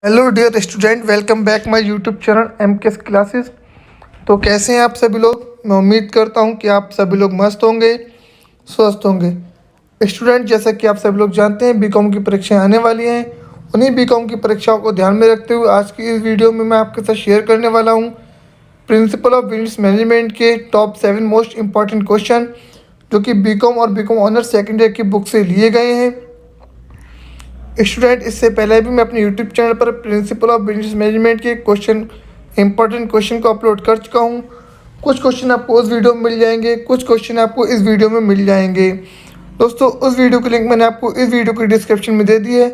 Hello dear student, welcome back my YouTube channel MKS classes. तो कैसे हैं आप सभी लोग। मैं उम्मीद करता हूं कि आप सभी लोग मस्त होंगे, स्वस्थ होंगे। स्टूडेंट, जैसा कि आप सभी लोग जानते हैं, बीकॉम की परीक्षाएं आने वाली हैं। उन्हीं बीकॉम की परीक्षाओं को ध्यान में रखते हुए आज की इस वीडियो में मैं आपके साथ शेयर करने वाला हूँ प्रिंसिपल ऑफ बिजनेस मैनेजमेंट के टॉप 7 मोस्ट इंपॉर्टेंट क्वेश्चन, जो कि बीकॉम और बीकॉम ऑनर्स सेकेंड ईयर की बुक से लिए गए हैं। स्टूडेंट, इससे पहले भी मैं अपने यूट्यूब चैनल पर प्रिंसिपल ऑफ बिजनेस मैनेजमेंट के इंपॉर्टेंट क्वेश्चन को अपलोड कर चुका हूँ। कुछ क्वेश्चन आपको उस वीडियो में मिल जाएंगे, कुछ क्वेश्चन आपको इस वीडियो में मिल जाएंगे। दोस्तों, उस वीडियो की लिंक मैंने आपको इस वीडियो की डिस्क्रिप्शन में दे दी है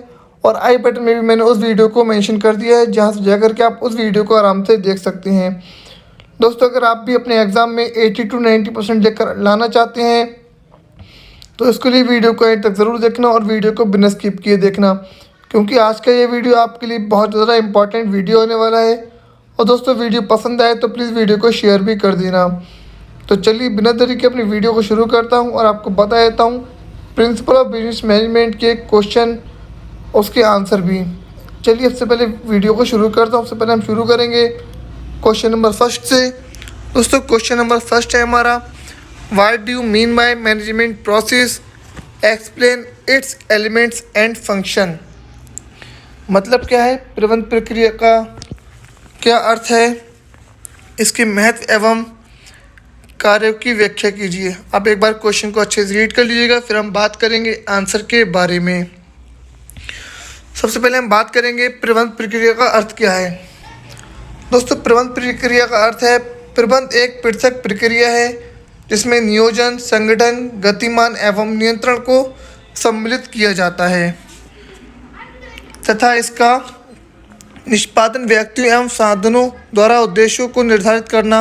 और आई बटन में भी मैंने उस वीडियो को मेंशन कर दिया है, जहाँ से जाकर के आप उस वीडियो को आराम से देख सकते हैं। दोस्तों, अगर आप भी अपने एग्ज़ाम में 80 to 90% लेकर लाना चाहते हैं तो इसके लिए वीडियो को एंड तक ज़रूर देखना और वीडियो को बिना स्किप किए देखना, क्योंकि आज का ये वीडियो आपके लिए बहुत ज़्यादा इंपॉर्टेंट वीडियो होने वाला है। और दोस्तों, वीडियो पसंद आए तो प्लीज़ वीडियो को शेयर भी कर देना। तो चलिए बिना देरी के अपनी वीडियो को शुरू करता हूँ और आपको बता देता हूँ प्रिंसिपल ऑफ बिजनेस मैनेजमेंट के क्वेश्चन, उसके आंसर भी। चलिए सबसे पहले वीडियो को शुरू करता हूँ। सबसे पहले हम शुरू करेंगे क्वेश्चन नंबर फर्स्ट से। दोस्तों, क्वेश्चन नंबर फर्स्ट है हमारा, What do you mean by management process? Explain its elements and function। मतलब क्या है, प्रबंध प्रक्रिया का क्या अर्थ है, इसके महत्व एवं कार्यों की व्याख्या कीजिए। आप एक बार क्वेश्चन को अच्छे से रीड कर लीजिएगा, फिर हम बात करेंगे आंसर के बारे में। सबसे पहले हम बात करेंगे प्रबंध प्रक्रिया का अर्थ क्या है। दोस्तों, प्रबंध प्रक्रिया का अर्थ है, प्रबंध एक पृथक प्रक्रिया है जिसमें नियोजन, संगठन, गतिमान एवं नियंत्रण को सम्मिलित किया जाता है तथा इसका निष्पादन व्यक्तियों एवं साधनों द्वारा उद्देश्यों को निर्धारित करना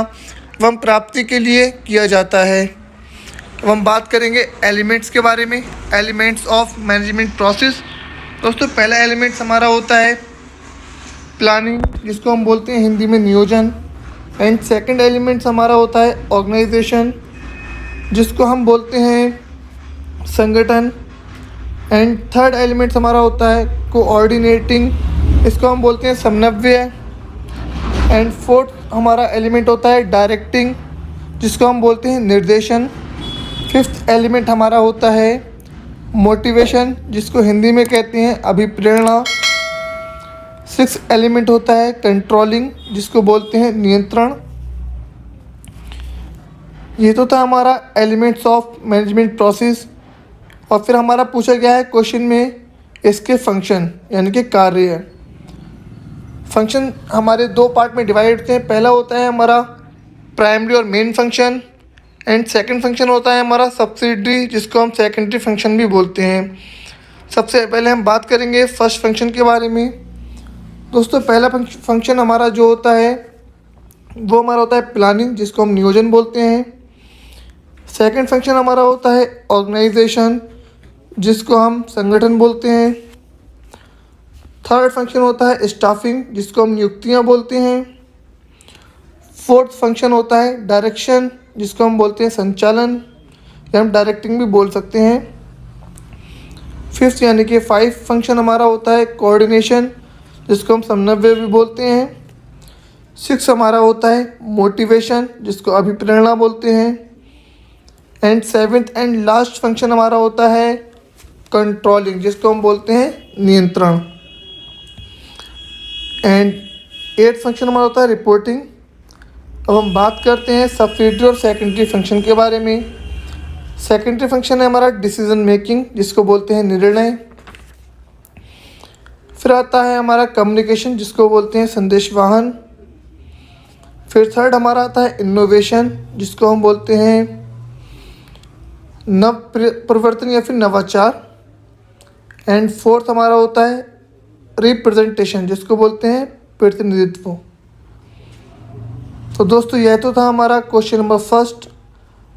एवं प्राप्ति के लिए किया जाता है। अब हम बात करेंगे एलिमेंट्स के बारे में, एलिमेंट्स ऑफ मैनेजमेंट प्रोसेस। दोस्तों, पहला एलिमेंट्स हमारा होता है प्लानिंग, जिसको हम बोलते हैं हिंदी में नियोजन। एंड सेकंड एलिमेंट्स हमारा होता है ऑर्गेनाइजेशन, जिसको हम बोलते हैं संगठन। एंड थर्ड एलिमेंट हमारा होता है कोऑर्डिनेटिंग, इसको हम बोलते हैं समन्वय। एंड फोर्थ हमारा एलिमेंट होता है डायरेक्टिंग, जिसको हम बोलते हैं निर्देशन। फिफ्थ एलिमेंट हमारा होता है मोटिवेशन, जिसको हिंदी में कहते हैं अभिप्रेरणा। सिक्स एलिमेंट होता है कंट्रोलिंग, जिसको बोलते हैं नियंत्रण। ये तो था हमारा एलिमेंट्स ऑफ मैनेजमेंट प्रोसेस। और फिर हमारा पूछा गया है क्वेश्चन में इसके फंक्शन यानी कि कार्य। फंक्शन हमारे दो पार्ट में डिवाइड होते हैं। पहला होता है हमारा प्राइमरी और main function, and second function होता है हमारा सब्सिडरी, जिसको हम सेकेंडरी फंक्शन भी बोलते हैं। सबसे पहले हम बात करेंगे फर्स्ट फंक्शन के बारे में। दोस्तों, पहला फंक्शन हमारा जो होता है वो हमारा होता है प्लानिंग, जिसको हम नियोजन बोलते हैं। सेकंड फंक्शन हमारा होता है ऑर्गेनाइजेशन, जिसको हम संगठन बोलते हैं। थर्ड फंक्शन होता है स्टाफिंग, जिसको हम नियुक्तियां बोलते हैं। फोर्थ फंक्शन होता है डायरेक्शन, जिसको हम बोलते हैं संचालन, या हम डायरेक्टिंग भी बोल सकते हैं। फिफ्थ यानी कि फाइव फंक्शन हमारा होता है कोऑर्डिनेशन, जिसको हम समन्वय भी बोलते हैं। सिक्स हमारा होता है मोटिवेशन, जिसको अभिप्रेरणा बोलते हैं। And seventh and last function हमारा होता है कंट्रोलिंग, जिसको हम बोलते हैं नियंत्रण। एंड एट्थ फंक्शन हमारा होता है रिपोर्टिंग। अब हम बात करते हैं सब्सिडरी और सेकेंडरी फंक्शन के बारे में। सेकेंडरी फंक्शन है हमारा डिसीजन मेकिंग, जिसको बोलते हैं निर्णय। फिर आता है हमारा कम्युनिकेशन, जिसको बोलते हैं संदेशवाहन। फिर थर्ड हमारा आता है इनोवेशन, जिसको हम बोलते हैं नव परिवर्तन या फिर नवाचार। एंड फोर्थ हमारा होता है रिप्रेजेंटेशन, जिसको बोलते हैं प्रतिनिधित्व। तो दोस्तों, यह तो था हमारा क्वेश्चन नंबर फर्स्ट।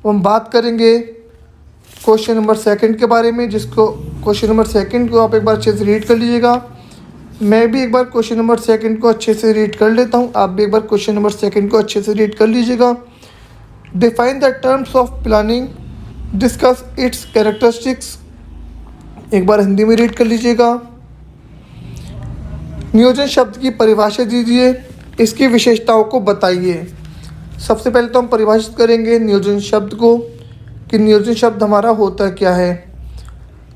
हम बात करेंगे क्वेश्चन नंबर सेकंड के बारे में, जिसको क्वेश्चन नंबर सेकंड को आप एक बार अच्छे से रीड कर लीजिएगा। मैं भी एक बार क्वेश्चन नंबर सेकंड को अच्छे से रीड कर लेता हूँ, आप भी एक बार क्वेश्चन नंबर सेकंड को अच्छे से रीड कर लीजिएगा। Define the terms of planning, discuss it's characteristics. एक बार हिंदी में रीड कर लीजिएगा। नियोजन शब्द की परिभाषा दीजिए, इसकी विशेषताओं को बताइए। सबसे पहले तो हम परिभाषित करेंगे नियोजन शब्द को कि नियोजन शब्द हमारा होता क्या है।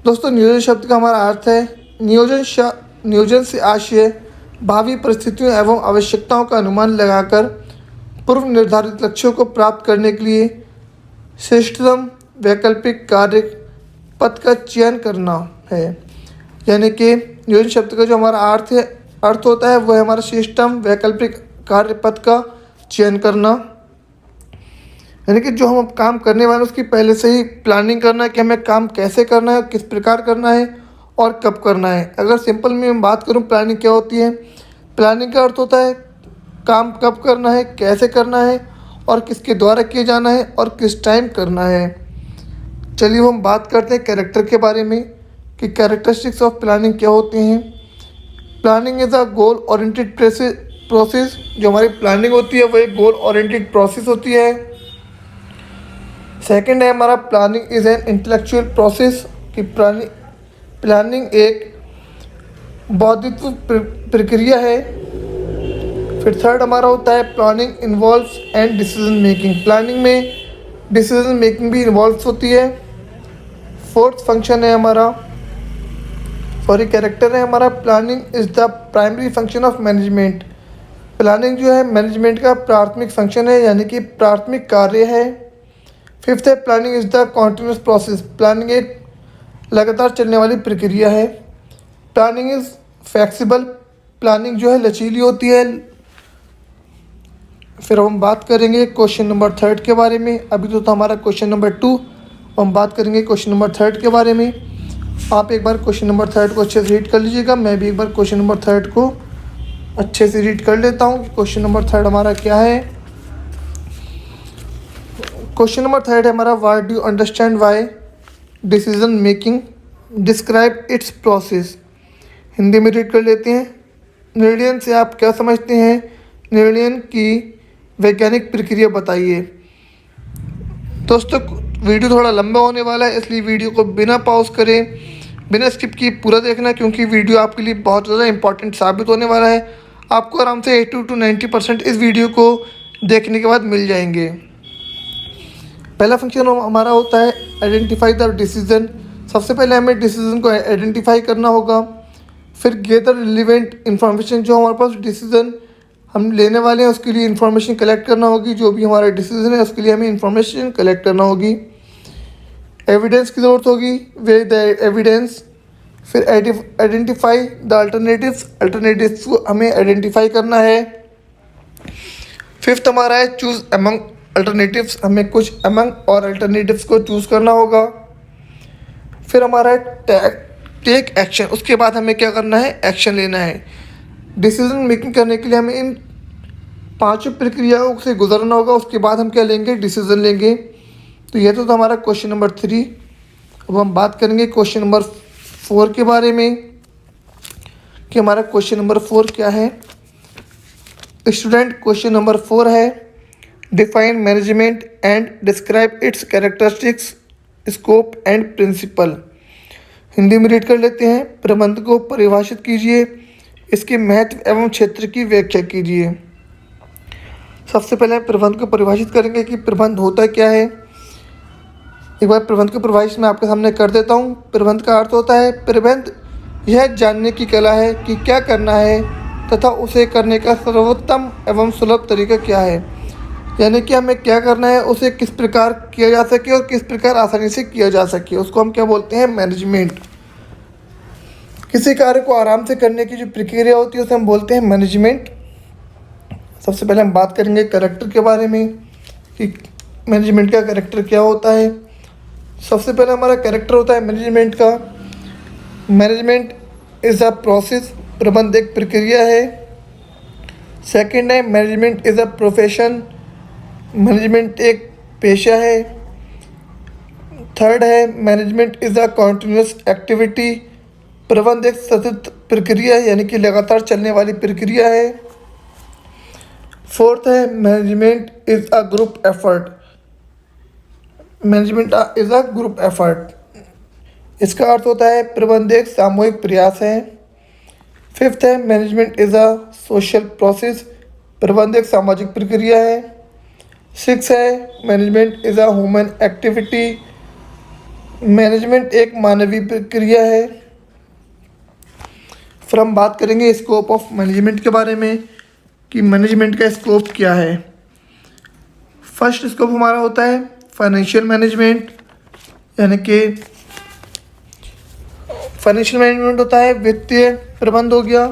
दोस्तों, नियोजन शब्द का हमारा अर्थ है नियोजन से आशय भावी परिस्थितियों एवं आवश्यकताओं का अनुमान लगाकर पूर्व निर्धारित लक्ष्यों को प्राप्त करने के लिए श्रेष्ठतम वैकल्पिक कार्य पथ का चयन करना है। यानी कि नियोजन शब्द का जो हमारा अर्थ होता है वह हमारा श्रेष्ठतम वैकल्पिक कार्य पथ का चयन करना। यानी कि जो हम काम करने वाले उसकी पहले से ही प्लानिंग करना है कि हमें काम कैसे करना है, किस प्रकार करना है और कब करना है। अगर सिंपल में मैं बात करूं प्लानिंग क्या होती है, प्लानिंग का अर्थ होता है काम कब करना है, कैसे करना है और किसके द्वारा किया जाना है और किस टाइम करना है। चलिए हम बात करते हैं कैरेक्टर के बारे में कि कैरेक्टरिस्टिक्स ऑफ प्लानिंग क्या होते हैं। Planning is a goal oriented process. जो हमारी प्लानिंग होती है वह एक गोल ओरिएंटेड प्रोसेस होती है। सेकंड है हमारा planning is an intellectual process कि प्लानिंग एक बौद्धित्व प्रक्रिया है। फिर थर्ड हमारा होता है planning involves and decision making. Planning में डिसीजन मेकिंग भी इन्वॉल्व होती है। फोर्थ फंक्शन है हमारा कैरेक्टर है हमारा planning is the primary function of management. Planning जो है मैनेजमेंट का प्राथमिक फंक्शन है, यानी कि प्राथमिक कार्य है। फिफ्थ है planning is the continuous process. Planning एक लगातार चलने वाली प्रक्रिया है। Planning is flexible. प्लानिंग जो है लचीली होती है। फिर हम बात करेंगे क्वेश्चन नंबर थर्ड के बारे में। अभी तो हमारा क्वेश्चन नंबर 2, हम बात करेंगे क्वेश्चन नंबर थर्ड के बारे में। आप एक बार क्वेश्चन नंबर थर्ड को अच्छे से रीड कर लीजिएगा। मैं भी एक बार क्वेश्चन नंबर थर्ड को अच्छे से रीड कर लेता हूँ कि क्वेश्चन नंबर थर्ड हमारा क्या है। क्वेश्चन नंबर थर्ड है हमारा what do you understand why decision making, describe it's process. Hindi में रीड कर लेते हैं। निर्णय से आप क्या समझते हैं, निर्णय की वैज्ञानिक प्रक्रिया बताइए। दोस्तों, वीडियो थोड़ा लंबा होने वाला है, इसलिए वीडियो को बिना पॉज करें, बिना स्किप किए पूरा देखना, क्योंकि वीडियो आपके लिए बहुत ज़्यादा इंपॉर्टेंट साबित होने वाला है। आपको आराम से 80 to 90% इस वीडियो को देखने के बाद मिल जाएंगे। पहला फंक्शन हमारा होता है आइडेंटिफाई द डिसीजन। सबसे पहले हमें डिसीजन को आइडेंटिफाई करना होगा। फिर गेदर रिलेवेंट इन्फॉर्मेशन, जो हमारे पास डिसीजन हम लेने वाले हैं उसके लिए इन्फॉर्मेशन कलेक्ट करना होगी। जो भी हमारा डिसीजन है उसके लिए हमें इन्फॉर्मेशन कलेक्ट करना होगी। एविडेंस की ज़रूरत होगी, वे द एविडेंस। फिर आइडेंटिफाई द अल्टरनेटिव्स को हमें आइडेंटिफाई करना है। फिफ्थ हमारा है चूज़ अमंग अल्टरनेटिव्स, हमें कुछ अमंग और अल्टरनेटिव्स को चूज़ करना होगा। फिर हमारा है टेक एक्शन, उसके बाद हमें क्या करना है, एक्शन लेना है। डिसीजन मेकिंग करने के लिए हमें इन पांचों प्रक्रियाओं से गुजरना होगा, उसके बाद हम क्या लेंगे, डिसीजन लेंगे। तो यह तो था हमारा क्वेश्चन नंबर 3। अब हम बात करेंगे क्वेश्चन नंबर 4 के बारे में कि हमारा क्वेश्चन नंबर 4 क्या है। स्टूडेंट, क्वेश्चन नंबर 4 है define management and describe its characteristics, scope and principle. Hindi में रीड कर लेते हैं। प्रबंध को परिभाषित कीजिए, इसके महत्व एवं क्षेत्र की व्याख्या कीजिए। सबसे पहले प्रबंध को परिभाषित करेंगे कि प्रबंध होता क्या है। एक बार प्रबंध को परिभाषित मैं आपके सामने कर देता हूँ। प्रबंध का अर्थ होता है प्रबंध यह जानने की कला है कि क्या करना है तथा उसे करने का सर्वोत्तम एवं सुलभ तरीका क्या है। यानी कि हमें क्या करना है, उसे किस प्रकार किया जा सके और किस प्रकार आसानी से किया जा सके, उसको हम क्या बोलते हैं, मैनेजमेंट। किसी कार्य को आराम से करने की जो प्रक्रिया होती है उसे हम बोलते हैं मैनेजमेंट। सबसे पहले हम बात करेंगे कैरेक्टर के बारे में कि मैनेजमेंट का कैरेक्टर क्या होता है। सबसे पहले हमारा कैरेक्टर होता है मैनेजमेंट का। मैनेजमेंट इज़ अ प्रोसेस, प्रबंध एक प्रक्रिया है। सेकंड है management is a profession, management एक पेशा है। थर्ड है management is a continuous activity, प्रबंध एक सतत प्रक्रिया है, यानी कि लगातार चलने वाली प्रक्रिया है। फोर्थ है management is a group effort, management is a group effort. इसका अर्थ होता है प्रबंध एक सामूहिक प्रयास है। फिफ्थ है management is a social process, प्रबंधन एक सामाजिक प्रक्रिया है। सिक्स है management is a human activity, management एक मानवीय प्रक्रिया है। फिर हम बात करेंगे स्कोप ऑफ मैनेजमेंट के बारे में कि मैनेजमेंट का स्कोप क्या है। फर्स्ट स्कोप हमारा होता है फाइनेंशियल मैनेजमेंट, यानी कि फाइनेंशियल मैनेजमेंट होता है वित्तीय प्रबंध हो गया।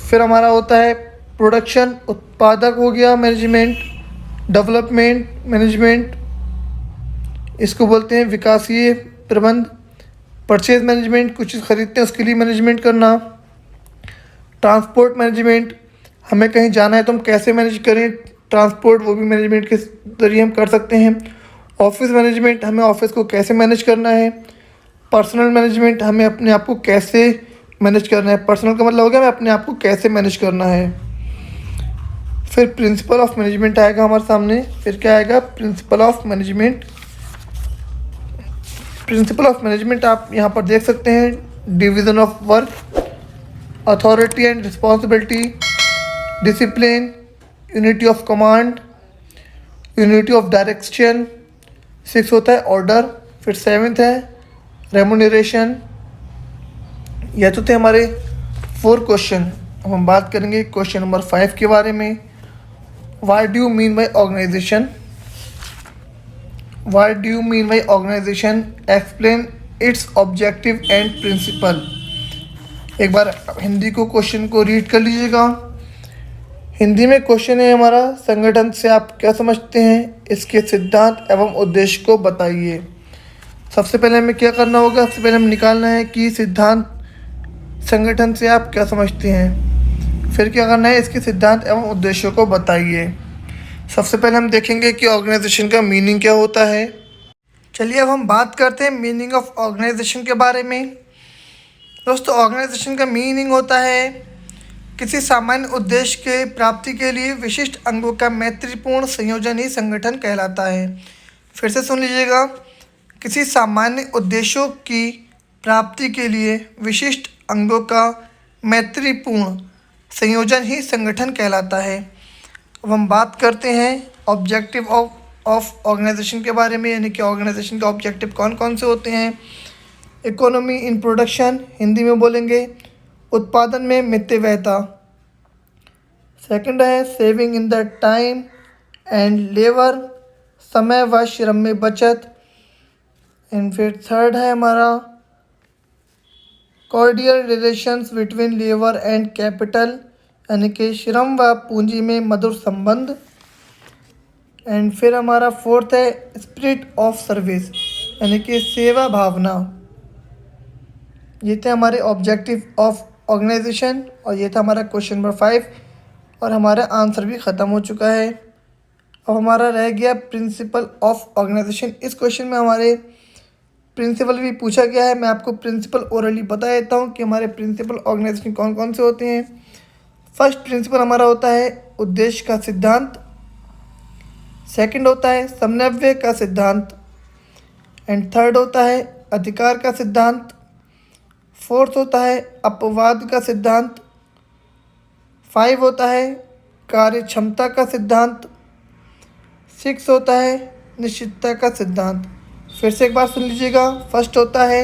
फिर हमारा होता है प्रोडक्शन उत्पादक हो गया मैनेजमेंट, डेवलपमेंट मैनेजमेंट, इसको बोलते हैं विकासीय प्रबंध। परचेज मैनेजमेंट, कुछ चीज़ खरीदते हैं उसके लिए मैनेजमेंट करना। ट्रांसपोर्ट मैनेजमेंट, हमें कहीं जाना है तो हम कैसे मैनेज करें ट्रांसपोर्ट, वो भी मैनेजमेंट के ज़रिए हम कर सकते हैं। ऑफिस मैनेजमेंट, हमें ऑफिस को कैसे मैनेज करना है। पर्सनल मैनेजमेंट, हमें अपने आप को कैसे मैनेज करना है, पर्सनल का मतलब हो गया हमें अपने आप को कैसे मैनेज करना है। फिर प्रिंसिपल ऑफ मैनेजमेंट आएगा हमारे सामने। फिर क्या आएगा principle of management. Principle of management आप यहाँ पर देख सकते हैं, division of work, authority and responsibility, discipline, unity of command, unity of direction. Six होता है ऑर्डर। फिर सेवन्थ है रेमुनरेशन। यह तो थे हमारे 4 क्वेश्चन। अब हम बात करेंगे क्वेश्चन नंबर 5 के बारे में। Why do you mean by organisation, why do you mean by organisation, explain its objective and principle. एक बार हिंदी को क्वेश्चन को रीड कर लीजिएगा। हिंदी में क्वेश्चन है हमारा, संगठन से आप क्या समझते हैं, इसके सिद्धांत एवं उद्देश्य को बताइए। सबसे पहले हमें क्या करना होगा, सबसे पहले हमें निकालना है कि सिद्धांत संगठन से आप क्या समझते हैं। फिर क्या करना है, इसके सिद्धांत एवं उद्देश्यों को बताइए। सबसे पहले हम देखेंगे कि ऑर्गेनाइजेशन का मीनिंग क्या होता है। चलिए अब हम बात करते हैं मीनिंग ऑफ ऑर्गेनाइजेशन के बारे में। दोस्तों ऑर्गेनाइजेशन का मीनिंग होता है किसी सामान्य उद्देश्य के प्राप्ति के लिए विशिष्ट अंगों का मैत्रीपूर्ण संयोजन ही संगठन कहलाता है। फिर से सुन लीजिएगा, किसी सामान्य उद्देश्यों की प्राप्ति के लिए विशिष्ट अंगों का मैत्रीपूर्ण संयोजन ही संगठन कहलाता है। अब हम बात करते हैं ऑब्जेक्टिव ऑफ ऑर्गेनाइजेशन के बारे में, यानी कि ऑर्गेनाइजेशन के ऑब्जेक्टिव कौन कौन से होते हैं। इकोनॉमी इन प्रोडक्शन, हिंदी में बोलेंगे उत्पादन में मितव्ययता। सेकंड है saving in the time and labour, समय व श्रम में बचत। एंड फिर थर्ड है हमारा cordial relations between labour and capital, यानी कि श्रम व पूंजी में मधुर संबंध। एंड फिर हमारा फोर्थ है स्पिरिट ऑफ सर्विस, यानी कि सेवा भावना। ये थे हमारे ऑब्जेक्टिव ऑफ ऑर्गेनाइजेशन और ये था हमारा क्वेश्चन नंबर 5 और हमारा आंसर भी ख़त्म हो चुका है। अब हमारा रह गया प्रिंसिपल ऑफ ऑर्गेनाइजेशन। इस क्वेश्चन में हमारे प्रिंसिपल भी पूछा गया है। मैं आपको प्रिंसिपल ओरली बता देता हूँ कि हमारे प्रिंसिपल ऑर्गेनाइजेशन कौन कौन से होते हैं। फर्स्ट प्रिंसिपल हमारा होता है उद्देश्य का सिद्धांत। सेकंड होता है समन्वय का सिद्धांत। एंड थर्ड होता है अधिकार का सिद्धांत। फोर्थ होता है अपवाद का सिद्धांत। 5 होता है कार्य क्षमता का सिद्धांत। 6 होता है निश्चितता का सिद्धांत। फिर से एक बार सुन लीजिएगा, फर्स्ट होता है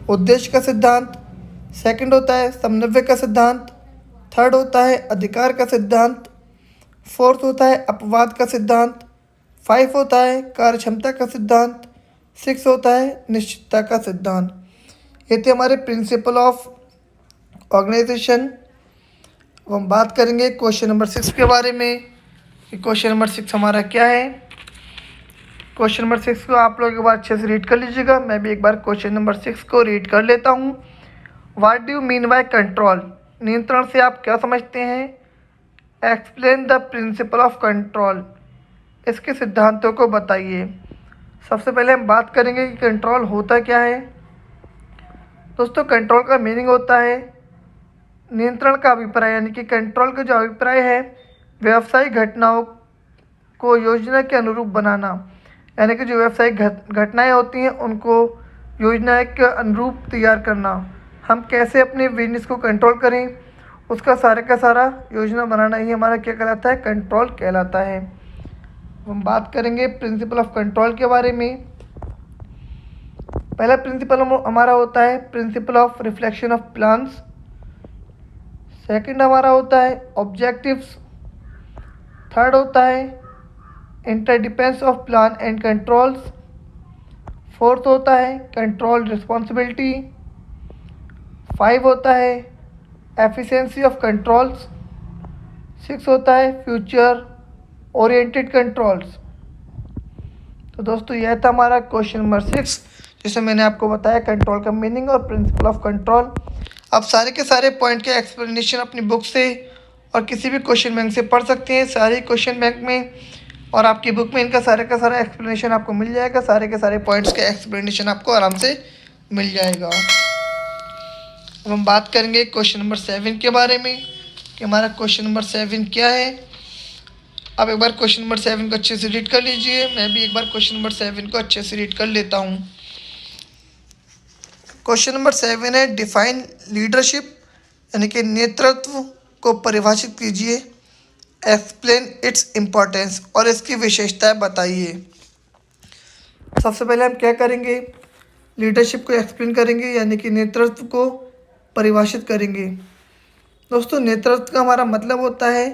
उद्देश्य का सिद्धांत, सेकंड होता है समन्वय का सिद्धांत, थर्ड होता है अधिकार का सिद्धांत, फोर्थ होता है अपवाद का सिद्धांत, 5 होता है कार्य क्षमता का सिद्धांत, 6 होता है निश्चितता का सिद्धांत। ये थे हमारे प्रिंसिपल ऑफ ऑर्गेनाइजेशन। अब हम बात करेंगे क्वेश्चन नंबर 6 के बारे में कि क्वेश्चन नंबर 6 हमारा क्या है। क्वेश्चन नंबर 6 को आप लोग एक बार अच्छे से रीड कर लीजिएगा। मैं भी एक बार क्वेश्चन नंबर 6 को रीड कर लेता हूँ। What do you mean by control, नियंत्रण से आप क्या समझते हैं। Explain the principle of control, इसके सिद्धांतों को बताइए। सबसे पहले हम बात करेंगे कि कंट्रोल होता क्या है। दोस्तों कंट्रोल का मीनिंग होता है नियंत्रण का अभिप्राय, यानी कि कंट्रोल का जो अभिप्राय है व्यावसायिक घटनाओं को योजना के अनुरूप बनाना, यानी कि जो व्यावसायिक घटनाएं होती हैं उनको योजना के अनुरूप तैयार करना। हम कैसे अपने बिजनेस को कंट्रोल करें, उसका सारा का सारा योजना बनाना ही हमारा क्या कहलाता है, कंट्रोल कहलाता है। हम बात करेंगे प्रिंसिपल ऑफ कंट्रोल के बारे में। पहला प्रिंसिपल हमारा होता है principle of reflection of plans. Second हमारा होता है ऑब्जेक्टिव्स। थर्ड होता है interdependence of plan and controls. Fourth होता है कंट्रोल रिस्पॉन्सिबिलिटी। 5 होता है एफिशिएंसी ऑफ कंट्रोल्स। 6 होता है फ्यूचर ओरिएंटेड कंट्रोल्स। तो दोस्तों यह था हमारा क्वेश्चन नंबर 6, जिसमें मैंने आपको बताया कंट्रोल का मीनिंग और प्रिंसिपल ऑफ कंट्रोल। आप सारे के सारे पॉइंट के एक्सप्लेनेशन अपनी बुक से और किसी भी क्वेश्चन बैंक से पढ़ सकते हैं, सारे क्वेश्चन बैंक में, और आपकी बुक में इनका सारे का सारा एक्सप्लेनेशन आपको मिल जाएगा। सारे के सारे पॉइंट्स के एक्सप्लेनेशन आपको आराम से मिल जाएगा। अब हम बात करेंगे क्वेश्चन नंबर 7 के बारे में कि हमारा क्वेश्चन नंबर 7 क्या है। आप एक बार क्वेश्चन नंबर 7 को अच्छे से रीड कर लीजिए। मैं भी एक बार क्वेश्चन नंबर 7 को अच्छे से रीड कर लेता हूँ। क्वेश्चन नंबर 7 है डिफाइन लीडरशिप, यानी कि नेतृत्व को परिभाषित कीजिए। एक्सप्लेन इट्स इम्पोर्टेंस, और इसकी विशेषताएं बताइए। सबसे पहले हम क्या करेंगे, लीडरशिप को एक्सप्लेन करेंगे, यानी कि नेतृत्व को परिभाषित करेंगे। दोस्तों नेतृत्व का हमारा मतलब होता है,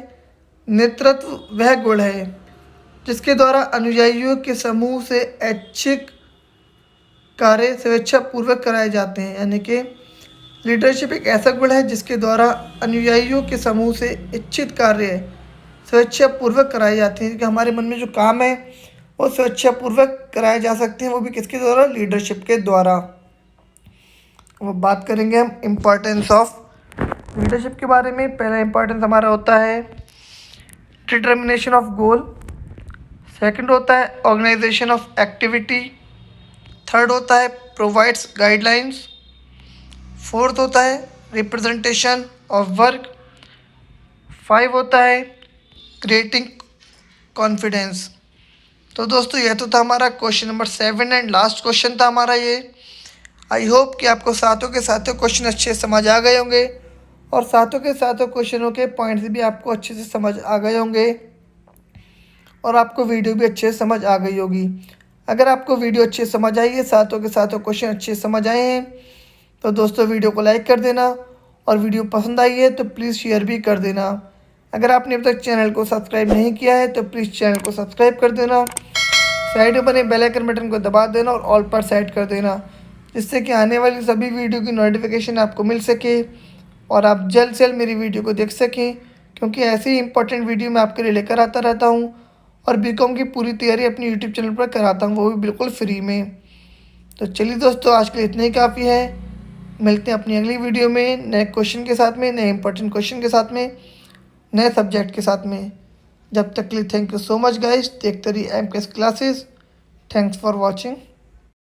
नेतृत्व वह गुण है जिसके द्वारा अनुयायियों के समूह से ऐच्छिक कार्य स्वेच्छापूर्वक कराए जाते हैं। यानी कि लीडरशिप एक ऐसा गुण है जिसके द्वारा अनुयायियों के समूह से इच्छित कार्य स्वेच्छापूर्वक कराए जाते हैं, कि हमारे मन में जो काम है वो स्वेच्छापूर्वक कराए जा सकते हैं, वो भी किसके द्वारा, लीडरशिप के द्वारा। वो बात करेंगे हम इम्पोर्टेंस ऑफ लीडरशिप के बारे में। पहला इम्पोर्टेंस हमारा होता है डिटर्मिनेशन ऑफ गोल। सेकंड होता है ऑर्गेनाइजेशन ऑफ एक्टिविटी। थर्ड होता है प्रोवाइड्स गाइडलाइंस। फोर्थ होता है रिप्रेजेंटेशन ऑफ वर्क। 5 होता है क्रिएटिंग कॉन्फिडेंस। तो दोस्तों यह तो था हमारा question number 7 and last question था हमारा ये। आई होप कि आपको सातों के सातों क्वेश्चन अच्छे से समझ आ गए होंगे, और सातों के सातों क्वेश्चनों के पॉइंट्स भी आपको अच्छे से समझ आ गए होंगे, और आपको वीडियो भी अच्छे से समझ आ गई होगी। अगर आपको वीडियो अच्छे से समझ आई है, सातों के सातों क्वेश्चन अच्छे से समझ आए हैं, तो दोस्तों वीडियो को लाइक कर देना, और वीडियो पसंद आई है तो प्लीज़ शेयर भी कर देना। अगर आपने अभी तक चैनल को सब्सक्राइब नहीं किया है तो प्लीज़ चैनल को सब्सक्राइब कर देना। साइड में बने बेल आइकन बटन को दबा देना और ऑल पर सेट कर देना, जिससे कि आने वाली सभी वीडियो की नोटिफिकेशन आपको मिल सके और आप जल्द से जल्द मेरी वीडियो को देख सकें, क्योंकि ऐसे ही इंपॉर्टेंट वीडियो मैं आपके लिए लेकर आता रहता हूँ। और बीकॉम की पूरी तैयारी अपनी यूट्यूब चैनल पर कराता हूँ, वो भी बिल्कुल फ्री में। तो चलिए दोस्तों, आज के लिए इतना ही काफ़ी है। मिलते हैं अपनी अगली वीडियो में नए क्वेश्चन के साथ में, नए इंपॉर्टेंट क्वेश्चन के साथ में, नए सब्जेक्ट के साथ में। जब तक के लिए thank you so much guys. देखते रहिए MKS classes. Thanks for watching.